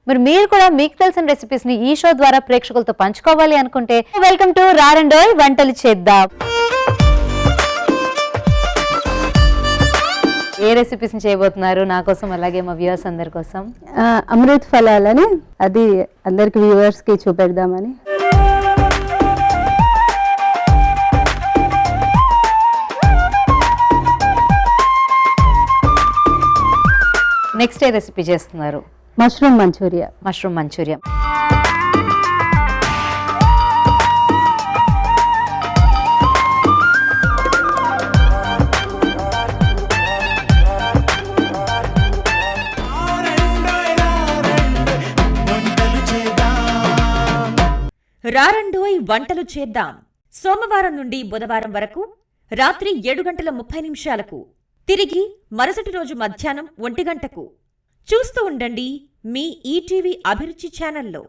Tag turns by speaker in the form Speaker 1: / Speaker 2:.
Speaker 1: మరి మీరు కూడా మీకు తెలిసిన రెసిపీస్ ని ఈ షో ద్వారా ప్రేక్షకులతో పంచుకోవాలి అనుకుంటే వెల్కమ్ టు రారండోయ్ వంటలు చేద్దాం. ఏ రెసిపీస్ చేయబోతున్నారు నా కోసం అలాగే మా వ్యూవర్స్ అందరి కోసం?
Speaker 2: అమృత్ ఫలాలని, అది అందరికి వ్యూవర్స్ కి చూపెడదామని.
Speaker 1: నెక్స్ట్ ఏ రెసిపీ చేస్తున్నారు?
Speaker 2: Mushroom Manchuria.
Speaker 1: Mushroom Manchuria.
Speaker 3: రారండోయ్ వంటలు చేద్దాం. సోమవారం నుండి బుధవారం వరకు రాత్రి 7:30 తిరిగి మరుసటి రోజు మధ్యాహ్నం 1 గంటకు చూస్తూ ఉండండి మీ ఈటీవీ అభిరుచి ఛానల్లో.